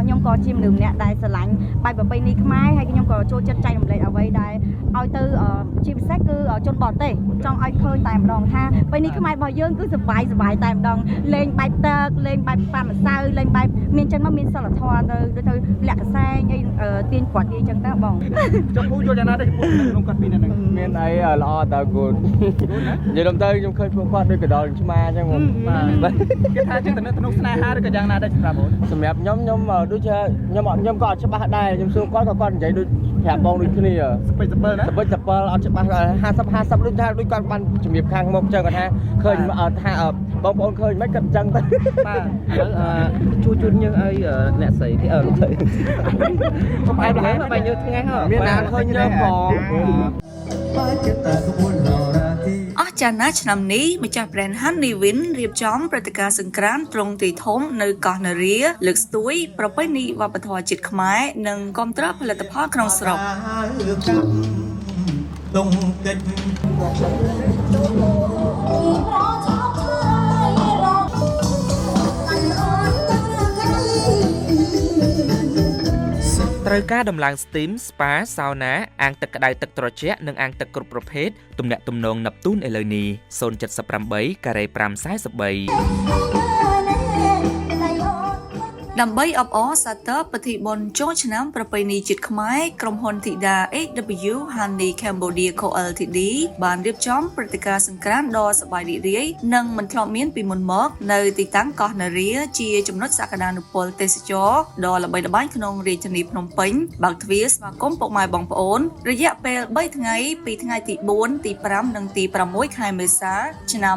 nhom có chim đường nè đại sờ lạnh bài bờ bay ní khmai hay nhom có trôi chân chay đồng lệ ở đây đại ao tư chim xét cứ ở chôn bọt tê trong ai khơi tại một đòn ha bay ní khmai bao dương cứ sờ bài tại một đòn lên bài tơ lên bài pha mà sao lên bài miền chân mà miền sao là thoa thôi lẹ xe như tiên quả tiên chân ta bỏng trong khu cho nó đây không cần pin này miền ấy lo tao cồn giờ đồng tây trong khơi phương khoan đôi cái đòn chim ma chứ không cái tha chứ tao nó snai ha cái giang nào đây là bốn sầm đẹp nhóm mà đôi chơi nhóm còn cho ba đây nhóm xương con chạy đôi hẹp bông đôi kia à sập bơ ở cho ba hai sắp đôi con ban chìm nghiệp khang một chân còn ha khơi mà ở bông bông khơi mấy cận chân ba chui như ai nẹt sấy thì lúc đấy không ai nói mà bao nhiêu thế hả miền Nam khơi như đó còn អស់ចាណាឆ្នាំនេះម្ចាស់ brand Honeywin រៀបចំព្រឹត្តិការណ៍សង្ក្រាន្តត្រង់ទីធំនៅកោះនរាលើកស្ទួយប្រពៃណីវប្បធម៌ជាតិខ្មែរនិងគាំទ្រផលិតផលក្នុងស្រុក ត្រូវការដំឡើង steam spa sauna អាងទឹកក្តៅទឹកត្រជាក់និងអាងទឹកគ្រប់ប្រភេទទំនាក់ទំនង Neptune ឥឡូវនេះ078 ការ៉េ543 ដើម្បីអបអរសាទរពិធីបុណ្យចូលឆ្នាំប្រពៃណីជាតិខ្មែរក្រុមហ៊ុនធីតា AW Honey Cambodia Co Ltd បានរៀបចំព្រឹត្តិការណ៍សង្ក្រាន្តដ៏សប្បាយរីករាយនិងមិនធ្លាប់មានពីមុនមកនៅទីតាំងកោះនរាជាចំណុចសក្តានុពលទេសចរដ៏ល្បីល្បាញក្នុងរាជធានីភ្នំពេញបើកទ្វារស្វាគមន៍ពុកម៉ែបងប្អូនរយៈពេល3ថ្ងៃពីថ្ងៃទី4ទី5និងទី6ខែមេសាឆ្នាំ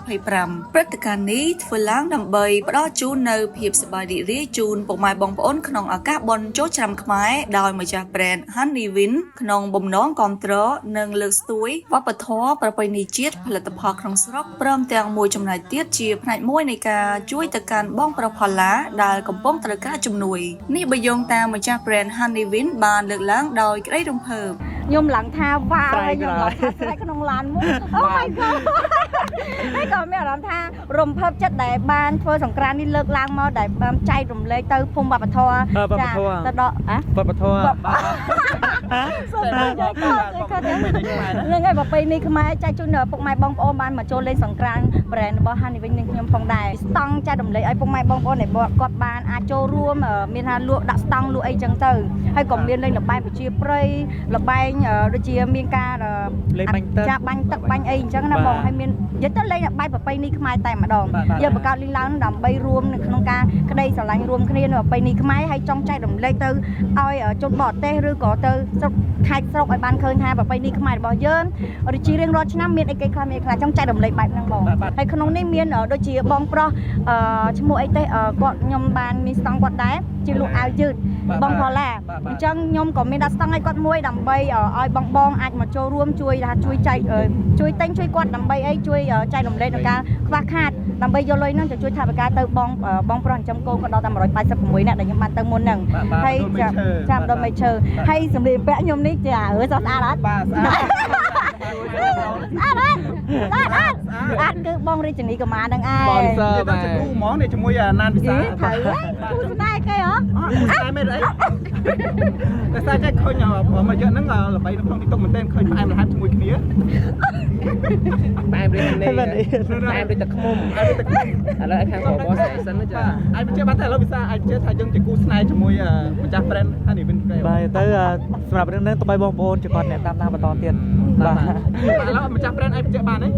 2025ព្រឹត្តិការណ៍នេះធ្វើឡើងដើម្បីផ្ដល់ជូននូវភាពសប្បាយរីករាយជូនពុកម៉ែបងប្អូនក្នុងឱកាសបុណ្យចូលឆ្នាំខ្មែរដោយម្ចាស់ brand Honeywin ក្នុងបំណងគាំទ្រនិងលើកស្ទួយវប្បធម៌ប្រពៃណីជាតិផលិតផលក្នុងស្រុកព្រមទាំងមួយចំណែកទៀតជាផ្នែកមួយនៃការជួយទៅកាន់បងប្រុសផល្លាដែលកំពុងត្រូវការជំនួយនេះបើយោងតាមម្ចាស់ brand Honeywin បានលើកឡើងដោយក្តីរំភើប ញោមឡើងថាវ៉ាហើយញោមឡើងថាស្រែកក្នុងឡានមួយ Oh my god ហើយក៏មានអារម្មណ៍ថារំភើបចិត្តដែលបានធ្វើសង្ក្រាន្តនេះលើកឡើងមកដែលបានចែករំលែកទៅភូមិវប្បធម៌ទៅដល់វប្បធម៌ នឹងហើយប្រពៃណីខ្មែរចែកជូនពុកម៉ែបងប្អូនបានមកចូលលេងសង្ក្រាន្ត brand របស់ Honeywin នឹងខ្ញុំផងដែរស្តង់ចែករំលែកឲ្យពុកម៉ែបងប្អូនដែលគាត់បានអាចចូលរួមមានថាលក់ដាក់ស្តង់លក់អីចឹងទៅហើយក៏មានលេងល្បែងប្រជាប្រិយល្បែងដូចជាមានការលេងបាញ់ទឹកចាបាញ់ទឹកបាញ់អីអញ្ចឹងណាបងហើយមាននិយាយទៅលេងបែបប្រពៃណីខ្មែរតែម្ដងយើងបង្កើតលេងឡើងដើម្បីរួមនៅក្នុងការក្តីស្រឡាញ់រួមគ្នានៅប្រពៃណីខ្មែរហើយចង់ចែករំលែកទៅឲ្យជនបរទេសឬក៏ទៅស្រុកខេត្តស្រុកឲ្យបានឃើញថាប្រពៃណីខ្មែររបស់យើងដូចជារៀងរាល់ឆ្នាំមានអីគេខ្លះមានខ្លះចង់ចែករំលែកបែបហ្នឹងបងហើយក្នុងនេះមានដូចជាបងប្រុសឈ្មោះអីទេគាត់ខ្ញុំបានមានស្តង់គាត់ដែរជាលក់អាវយឺតបងផល្លាអញ្ចឹងខ្ញុំក៏មានដាក់ស្តង់ឲ្យគាត់មួយដើម្បីឲ្យបងអាចមកចូលរួមជួយថាជួយចែកជួយទិញជួយគាត់ដើម្បីអីជួយចែករំលែកក្នុងការខ្វះខាតដើម្បីយកលុយហ្នឹងទៅជួយថវិកាទៅបងប្រុសចិញ្ចឹមកូនគាត់ដល់តែ186នាក់ដែលខ្ញុំបានទៅមុនហ្នឹងហើយចាំដល់មេឈើហើយសម្លៀកពាក់ខ្ញុំនេះចាអើស្អាតអត់បាទស្អាតអត់គឺបងរាជនីកម្មាហ្នឹងឯងបងសើបាទគូហ្មងនេះជាមួយណានវិសាត្រូវគូស្នេហ៍គេហ៎ស្នេហ៍មែនអីតែស្អាតចេះឃើញមកយកហ្នឹងល្បីនៅក្នុង TikTok មែនទែនឃើញផ្អែមរហ័សជាមួយគ្នាផ្អែមរៀងនេះផ្អែមដូចទឹកឃ្មុំឥឡូវឲ្យខាងបងស្អីសិនចាអាចបញ្ជាក់បានតែឥឡូវវិសាអាចជឿថាយើងជាគូស្នេហ៍ជាមួយម្ចាស់ brand Honeywin គេបាទទៅសម្រាប់រឿងហ្នឹងទៅឲ្យបងប្អូនជាគាត់អ្នកតាមបន្តទៀតបាទឥឡូវម្ចាស់ brand អាចបញ្ជាក់បានទេ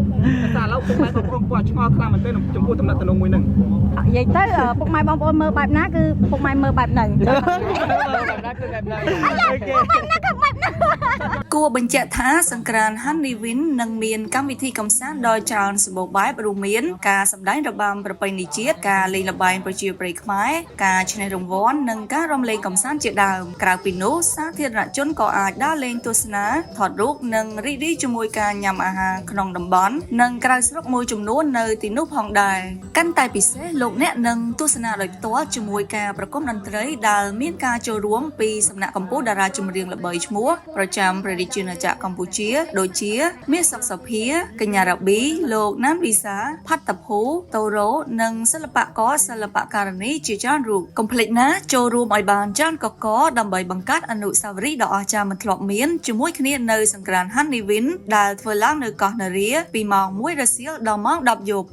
តែឥឡូវពុកម៉ែបងប្អូនគាត់ឆ្ងល់ខ្លាំងមែនទែនចំពោះតំណែងមួយហ្នឹងនិយាយទៅពុកម៉ែបងប្អូនមើលបែបណាគឺពុកម៉ែមើលបែបហ្នឹងគួរបញ្ជាក់ថាសង្ក្រាន្ត Honeywin នឹងមានកម្មវិធីកម្សាន្តដ៏ច្រើនសម្បូរបែបរួមមានការសម្ដែងរបាំប្រពៃណីជាតិការលេងល្បែងប្រជាប្រិយខ្មែរការឈ្នះរង្វាន់និងការរំលែកកម្សាន្តជាដើមក្រៅពីនោះសាធារណជនក៏អាចដើរលេងទស្សនាថតរូបនិងរីករាយជាមួយការញ៉ាំអាហារក្នុងតំបន់និងក្រៅស្រុកមួយចំនួននៅទីនោះផងដែរកាន់តែពិសេសលោកអ្នកនឹងទស្សនាដោយផ្ទាល់ជាមួយការប្រគំតន្ត្រីដែលមានការចូលរួមពីសំណាក់កម្ពុជាតារាចម្រៀងល្បីឈ្មោះ ប្រចាំប្រទេសជាណាចក្រកម្ពុជាដូចជាមាសសុកសុភាកញ្ញារ៉ាប៊ីលោកណានវិសាផាត់តភូតូរ៉ូនិងសិល្បករសិល្បករនីជាច្រើនរូបកុំភ្លេចណាចូលរួមឲ្យបានច្រើនកកដើម្បីបង្កើតអនុស្សាវរីយ៍ដ៏អស្ចារ្យមិនធ្លាប់មានជាមួយគ្នានៅសង្ក្រាន្ត Halloween ដែលធ្វើឡើងនៅកោះនារាពីម៉ោង 1 រសៀលដល់ម៉ោង 10 យប់